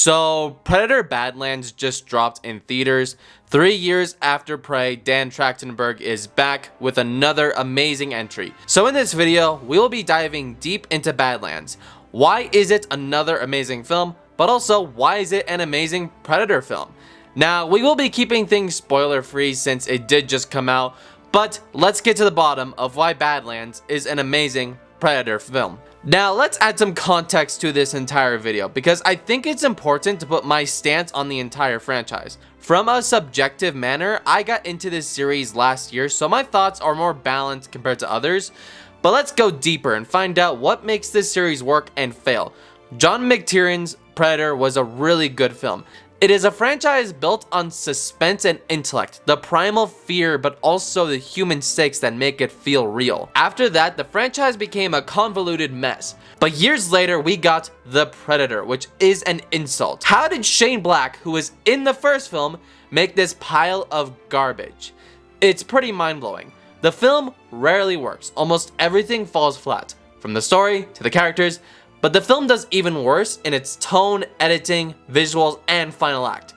So, Predator Badlands just dropped in theaters. 3 years after Prey, Dan Trachtenberg is back with another amazing entry. So in this video, we will be diving deep into Badlands. Why is it another amazing film, but also why is it an amazing Predator film? Now, we will be keeping things spoiler free since it did just come out, but let's get to the bottom of why Badlands is an amazing Predator film. Now let's add some context to this entire video because I think it's important to put my stance on the entire franchise. From a subjective manner, I got into this series last year, so my thoughts are more balanced compared to others. But let's go deeper and find out what makes this series work and fail. John McTiernan's Predator was a really good film. It is a franchise built on suspense and intellect, the primal fear but also the human stakes that make it feel real. After that, the franchise became a convoluted mess. But years later, we got The Predator, which is an insult. How did Shane Black, who was in the first film, make this pile of garbage? It's pretty mind-blowing. The film rarely works. Almost everything falls flat, from the story to the characters. But the film does even worse in its tone, editing, visuals, and final act.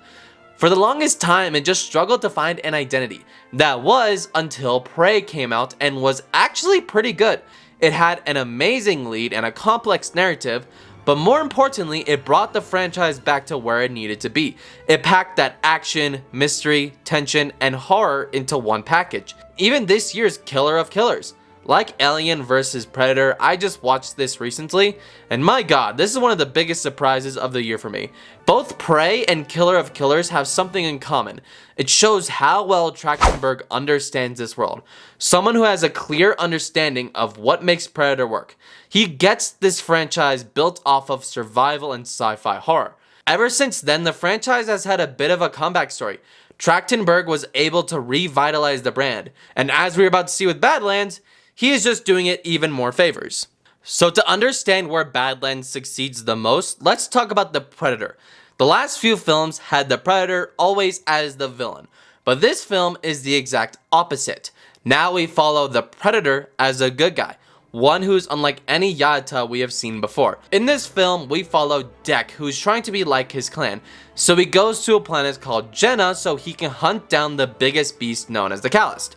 For the longest time, it just struggled to find an identity. That was until Prey came out and was actually pretty good. It had an amazing lead and a complex narrative, but more importantly, it brought the franchise back to where it needed to be. It packed that action, mystery, tension, and horror into one package. Even this year's Killer of Killers. Like Alien vs Predator, I just watched this recently, and my god, this is one of the biggest surprises of the year for me. Both Prey and Killer of Killers have something in common. It shows how well Trachtenberg understands this world. Someone who has a clear understanding of what makes Predator work. He gets this franchise built off of survival and sci-fi horror. Ever since then, the franchise has had a bit of a comeback story. Trachtenberg was able to revitalize the brand, and as we're about to see with Badlands, he is just doing it even more favors. So to understand where Badlands succeeds the most, let's talk about the Predator. The last few films had the Predator always as the villain, but this film is the exact opposite. Now we follow the Predator as a good guy, one who's unlike any Yautja we have seen before. In this film, we follow Dek, who's trying to be like his clan, so he goes to a planet called Jenna so he can hunt down the biggest beast known as the Calist.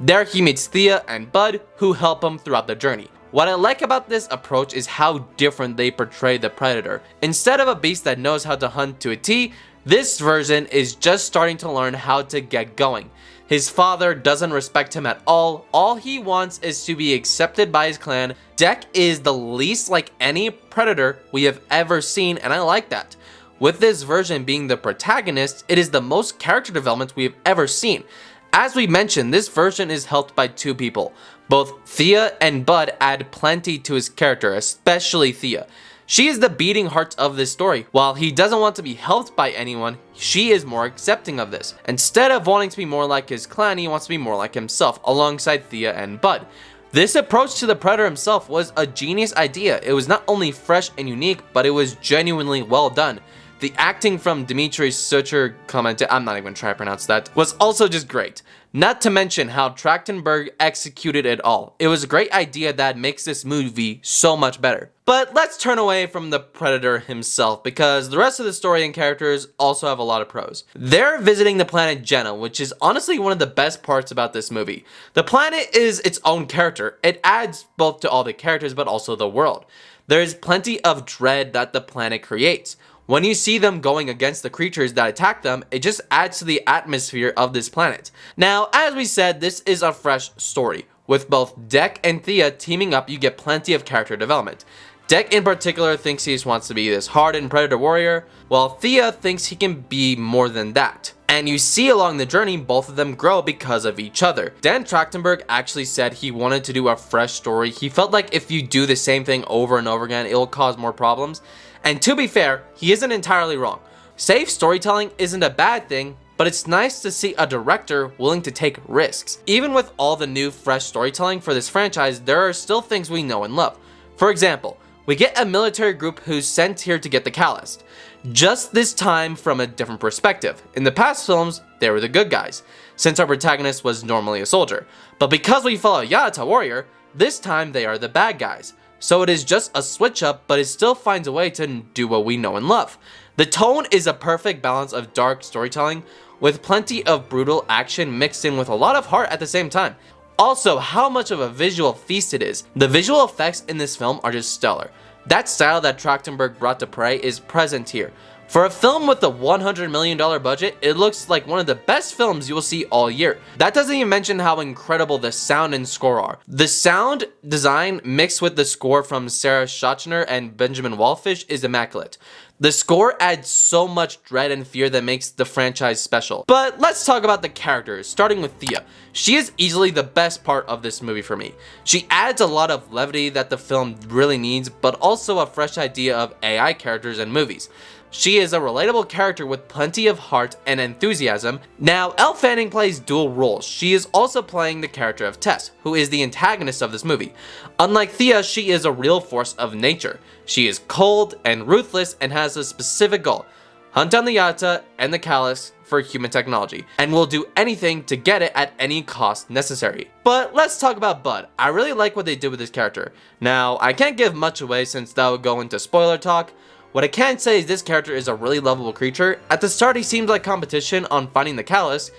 There he meets Thea and Bud, who help him throughout the journey. What I like about this approach is how different they portray the Predator. Instead of a beast that knows how to hunt to a T, this version is just starting to learn how to get going. His father doesn't respect him at all. All he wants is to be accepted by his clan. Dek is the least like any Predator we have ever seen, and I like that. With this version being the protagonist, it is the most character development we have ever seen. As we mentioned, this version is helped by two people. Both Thea and Bud add plenty to his character, especially Thea. She is the beating heart of this story. While he doesn't want to be helped by anyone, she is more accepting of this. Instead of wanting to be more like his clan, he wants to be more like himself, alongside Thea and Bud. This approach to the Predator himself was a genius idea. It was not only fresh and unique, but it was genuinely well done. The acting from Dimitri Sucher, I'm not even trying to pronounce that, was also just great. Not to mention how Trachtenberg executed it all. It was a great idea that makes this movie so much better. But let's turn away from the Predator himself because the rest of the story and characters also have a lot of pros. They're visiting the planet Jenna, which is honestly one of the best parts about this movie. The planet is its own character. It adds both to all the characters but also the world. There's plenty of dread that the planet creates. When you see them going against the creatures that attack them, it just adds to the atmosphere of this planet. Now, as we said, this is a fresh story. With both Dek and Thea teaming up, you get plenty of character development. Dek in particular thinks he just wants to be this hardened Predator warrior, while Thea thinks he can be more than that. And you see along the journey, both of them grow because of each other. Dan Trachtenberg actually said he wanted to do a fresh story. He felt like if you do the same thing over and over again, it will cause more problems. And to be fair, he isn't entirely wrong. Safe storytelling isn't a bad thing, but it's nice to see a director willing to take risks. Even with all the new fresh storytelling for this franchise, there are still things we know and love. For example, we get a military group who's sent here to get the Calist. Just this time from a different perspective. In the past films, they were the good guys, since our protagonist was normally a soldier. But because we follow Yautja warrior, this time they are the bad guys. so it is just a switch up, but it still finds a way to do what we know and love. The tone is a perfect balance of dark storytelling with plenty of brutal action mixed in with a lot of heart at the same time. Also, how much of a visual feast it is. The visual effects in this film are just stellar. That style that Trachtenberg brought to Prey is present here. For a film with a $100 million budget, it looks like one of the best films you will see all year. That doesn't even mention how incredible the sound and score are. The sound design mixed with the score from Sarah Schachner and Benjamin Wallfisch is immaculate. The score adds so much dread and fear that makes the franchise special. But let's talk about the characters, starting with Thea. She is easily the best part of this movie for me. She adds a lot of levity that the film really needs, but also a fresh idea of AI characters and movies. She is a relatable character with plenty of heart and enthusiasm. Now, Elle Fanning plays dual roles. She is also playing the character of Tess, who is the antagonist of this movie. Unlike Thea, she is a real force of nature. She is cold and ruthless and has a specific goal: hunt down the Yautja and the Callus for human technology, and will do anything to get it at any cost necessary. But let's talk about Bud. I really like what they did with this character. Now, I can't give much away since that would go into spoiler talk. What I can say is this character is a really lovable creature. At the start he seems like competition on finding the Callus,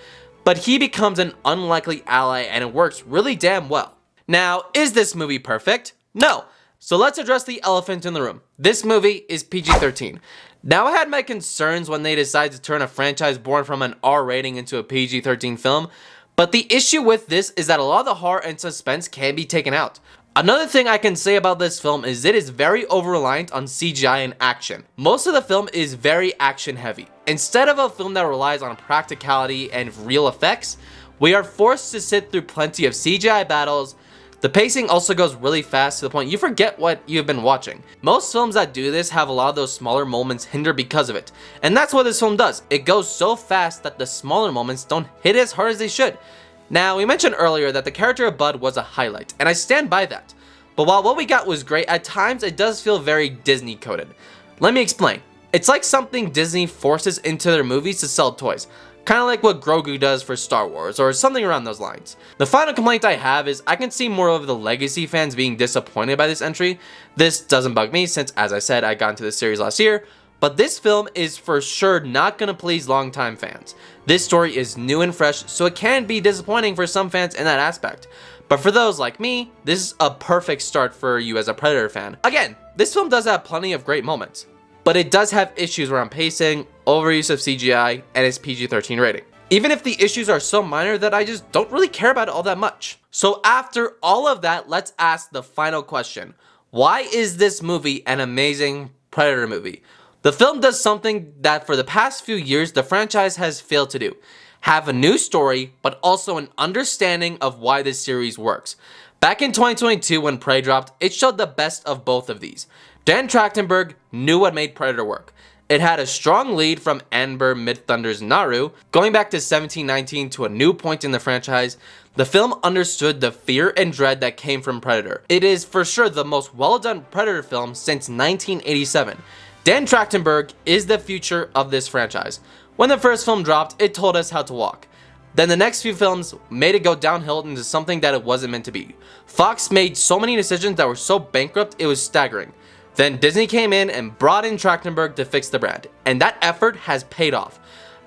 but he becomes an unlikely ally and it works really damn well. Now, is this movie perfect? No. So let's address the elephant in the room. This movie is PG-13. Now, I had my concerns when they decided to turn a franchise born from an R rating into a PG-13 film, but the issue with this is that a lot of the horror and suspense can be taken out. Another thing I can say about this film is it is very over-reliant on CGI and action. Most of the film is very action heavy. Instead of a film that relies on practicality and real effects, we are forced to sit through plenty of CGI battles. The pacing also goes really fast to the point you forget what you've been watching. Most films that do this have a lot of those smaller moments hinder because of it. And that's what this film does. It goes so fast that the smaller moments don't hit as hard as they should. Now, we mentioned earlier that the character of Bud was a highlight, and I stand by that. But while what we got was great, at times it does feel very Disney coded. Let me explain. It's like something Disney forces into their movies to sell toys. Kind of like what Grogu does for Star Wars, or something around those lines. The final complaint I have is I can see more of the legacy fans being disappointed by this entry. This doesn't bug me since, as I said, I got into this series last year. But this film is for sure not gonna please longtime fans. This story is new and fresh, so it can be disappointing for some fans in that aspect. But for those like me, this is a perfect start for you as a Predator fan. Again, this film does have plenty of great moments, but it does have issues around pacing, overuse of CGI, and its PG-13 rating. Even if the issues are so minor that I just don't really care about it all that much. So after all of that, let's ask the final question. Why is this movie an amazing Predator movie? The film does something that for the past few years the franchise has failed to do. Have a new story, but also an understanding of why this series works. Back in 2022 when Prey dropped, it showed the best of both of these. Dan Trachtenberg knew what made Predator work. It had a strong lead from Amber Midthunder's Naru, going back to 1719 to a new point in the franchise. The film understood the fear and dread that came from Predator. It is for sure the most well-done Predator film since 1987. Dan Trachtenberg is the future of this franchise. When the first film dropped, it told us how to walk. Then the next few films made it go downhill into something that it wasn't meant to be. Fox made so many decisions that were so bankrupt it was staggering. Then Disney came in and brought in Trachtenberg to fix the brand, and that effort has paid off.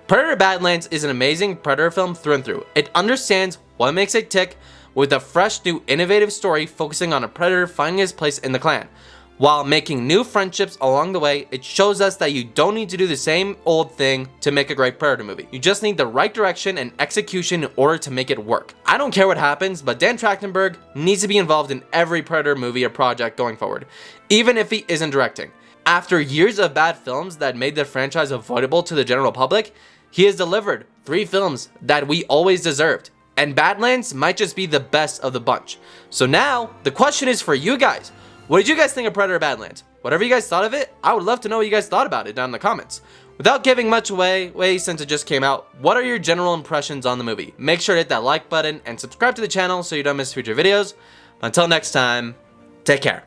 Predator Badlands is an amazing Predator film through and through. It understands what makes it tick with a fresh, new, innovative story focusing on a Predator finding his place in the clan. While making new friendships along the way, it shows us that you don't need to do the same old thing to make a great Predator movie. You just need the right direction and execution in order to make it work. I don't care what happens, but Dan Trachtenberg needs to be involved in every Predator movie or project going forward, even if he isn't directing. After years of bad films that made the franchise avoidable to the general public, he has delivered 3 films that we always deserved. And Badlands might just be the best of the bunch. So now, the question is for you guys. What did you guys think of Predator Badlands? Whatever you guys thought of it, I would love to know what you guys thought about it down in the comments. Without giving much away since it just came out, what are your general impressions on the movie? Make sure to hit that like button and subscribe to the channel so you don't miss future videos. Until next time, take care.